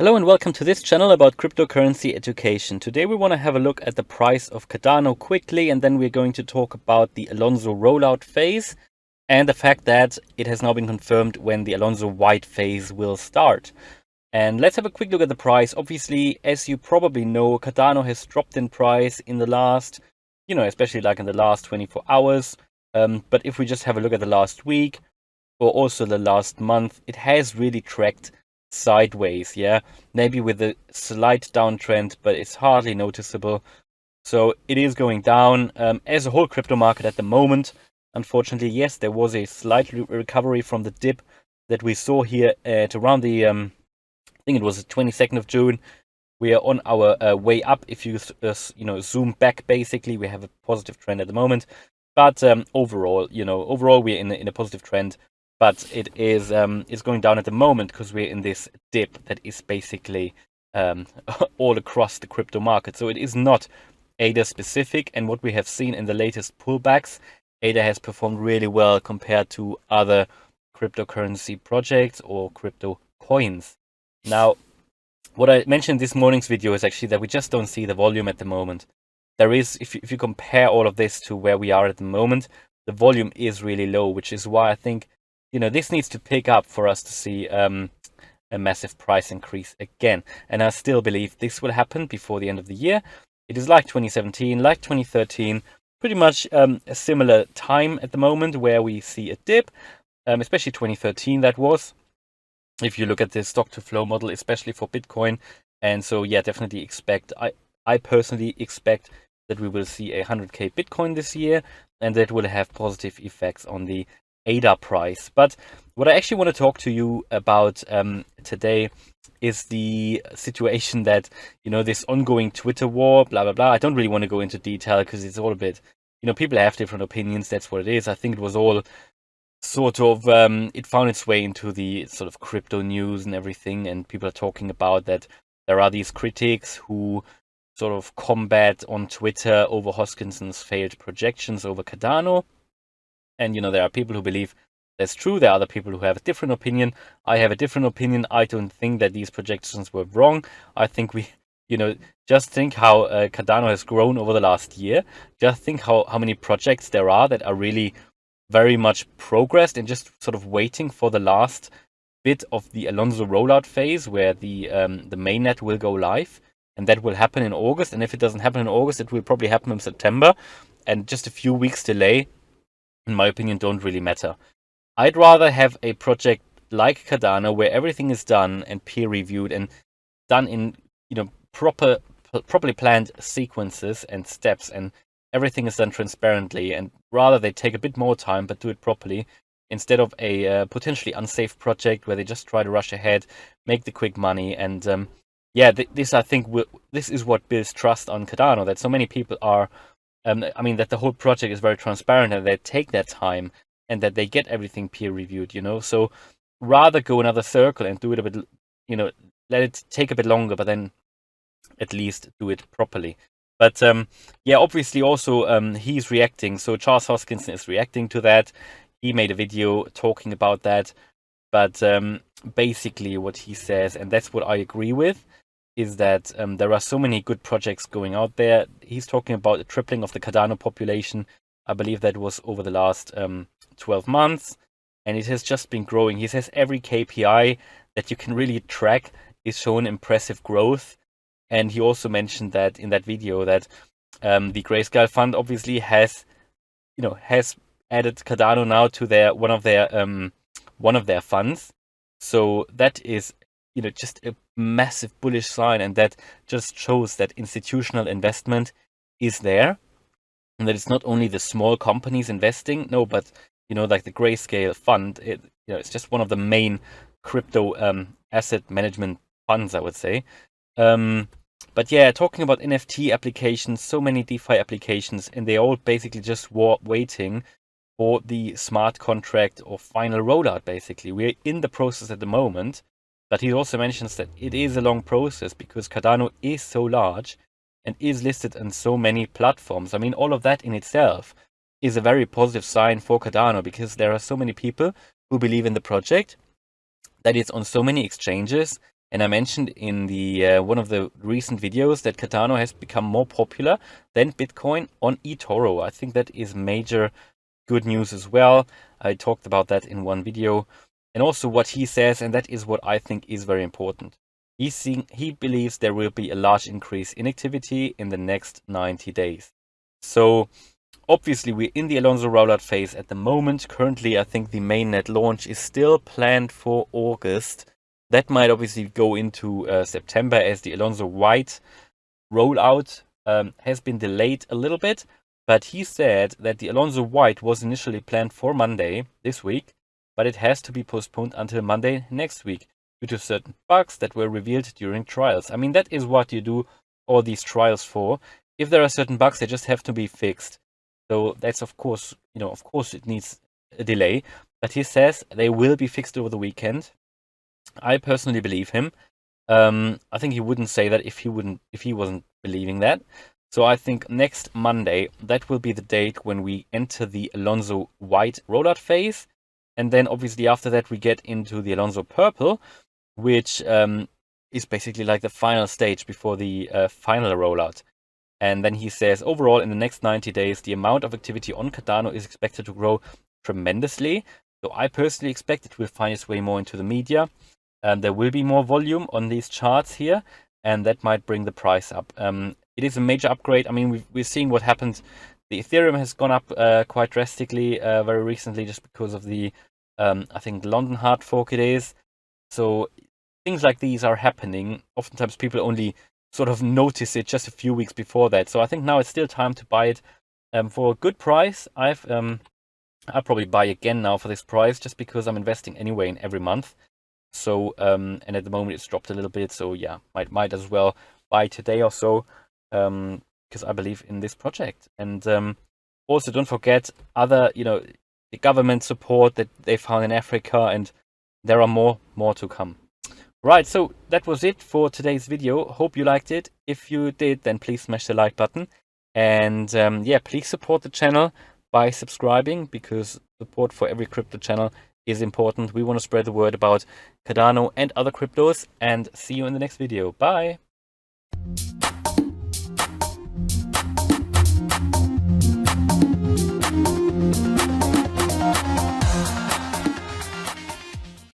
Hello and welcome to this channel about cryptocurrency education. Today we want to have a look at the price of Cardano quickly, and then we're going to talk about the Alonzo rollout phase and the fact that it has now been confirmed when the Alonzo White phase will start. And let's have a quick look at the price. Obviously, as you probably know, Cardano has dropped in price in the last, especially like in the last 24 hours. But if we just have a look at the last week or also the last month, it has really tracked sideways, maybe with a slight downtrend, but it's hardly noticeable. So it is going down as a whole crypto market at the moment. Unfortunately, yes, there was a slight recovery from the dip that we saw here at around the I think it was the 22nd of June. We are on our way up. If you zoom back, basically we have a positive trend at the moment, but overall we're in a positive trend. But it is it's going down at the moment because we're in this dip that is basically all across the crypto market. So it is not ADA specific, and what we have seen in the latest pullbacks, ADA has performed really well compared to other cryptocurrency projects or crypto coins. Now, what I mentioned this morning's video is actually that we just don't see the volume at the moment. There is, if you compare all of this to where we are at the moment, the volume is really low, which is why I think this needs to pick up for us to see a massive price increase again. And I still believe this will happen before the end of the year. It is like 2017, like 2013, pretty much a similar time at the moment where we see a dip, especially 2013 that was, if you look at the stock to flow model, especially for Bitcoin. And so, yeah, definitely expect, I personally expect that we will see a 100k Bitcoin this year, and that will have positive effects on the ADA price. But what I actually want to talk to you about today is the situation that, this ongoing Twitter war, blah, blah, blah. I don't really want to go into detail because it's all a bit, people have different opinions. That's what it is. I think it was all sort of, it found its way into the sort of crypto news and everything. And people are talking about that there are these critics who sort of combat on Twitter over Hoskinson's failed projections over Cardano. And, there are people who believe that's true. There are other people who have a different opinion. I have a different opinion. I don't think that these projections were wrong. I think we, just think how Cardano has grown over the last year. Just think how many projects there are that are really very much progressed and just sort of waiting for the last bit of the Alonzo rollout phase where the mainnet will go live. And that will happen in August. And if it doesn't happen in August, it will probably happen in September. And just a few weeks delay, in my opinion, don't really matter. I'd rather have a project like Cardano where everything is done and peer reviewed and done in properly planned sequences and steps, and everything is done transparently, and rather they take a bit more time but do it properly instead of a potentially unsafe project where they just try to rush ahead, make the quick money. And this I think this is what builds trust on Cardano, that so many people are that the whole project is very transparent and they take their time and that they get everything peer reviewed, So rather go another circle and do it a bit, let it take a bit longer, but then at least do it properly. But obviously also he's reacting. So Charles Hoskinson is reacting to that. He made a video talking about that. But basically what he says, and that's what I agree with, is that there are so many good projects going out there. He's talking about a tripling of the Cardano population. I believe that was over the last 12 months. And it has just been growing. He says every KPI that you can really track is showing impressive growth. And he also mentioned that in that video that the Grayscale Fund obviously has added Cardano now to one of their funds. So that is just a massive bullish sign, and that just shows that institutional investment is there, and that it's not only the small companies investing, no, but like the Grayscale Fund, it's just one of the main crypto asset management funds, I would say. But yeah, talking about NFT applications, so many DeFi applications, and they're all basically just waiting for the smart contract or final rollout. Basically, we're in the process at the moment. But he also mentions that it is a long process because Cardano is so large and is listed on so many platforms. I mean, all of that in itself is a very positive sign for Cardano because there are so many people who believe in the project, that it's on so many exchanges, And I mentioned in the one of the recent videos that Cardano has become more popular than Bitcoin on eToro. I think that is major good news as well. I talked about that in one video. And also what he says, and that is what I think is very important. He believes there will be a large increase in activity in the next 90 days. So obviously we're in the Alonzo rollout phase at the moment. Currently, I think the mainnet launch is still planned for August. That might obviously go into September, as the Alonzo White rollout has been delayed a little bit. But he said that the Alonzo White was initially planned for Monday this week, but it has to be postponed until Monday next week due to certain bugs that were revealed during trials. I mean, that is what you do all these trials for. If there are certain bugs, they just have to be fixed. So that's, of course, of course it needs a delay. But he says they will be fixed over the weekend. I personally believe him. I think he wouldn't say that if he wasn't believing that. So I think next Monday, that will be the date when we enter the Alonzo White rollout phase. And then obviously after that, we get into the Alonzo Purple, which is basically like the final stage before the final rollout. And then he says, overall, in the next 90 days, the amount of activity on Cardano is expected to grow tremendously. So I personally expect it will find its way more into the media. There will be more volume on these charts here, and that might bring the price up. It is a major upgrade. I mean, we're seeing what happened. The Ethereum has gone up quite drastically very recently just because of the, I think, London hard fork it is. So things like these are happening. Oftentimes people only sort of notice it just a few weeks before that. So I think now it's still time to buy it for a good price. I'll probably buy again now for this price just because I'm investing anyway in every month. So and at the moment it's dropped a little bit. So yeah, might as well buy today or so because I believe in this project. And also don't forget other, the government support that they found in Africa, and there are more to come. Right, so that was it for today's video. Hope you liked it. If you did, then please smash the like button. And yeah, please support the channel by subscribing, because support for every crypto channel is important. We want to spread the word about Cardano and other cryptos, and see you in the next video. Bye.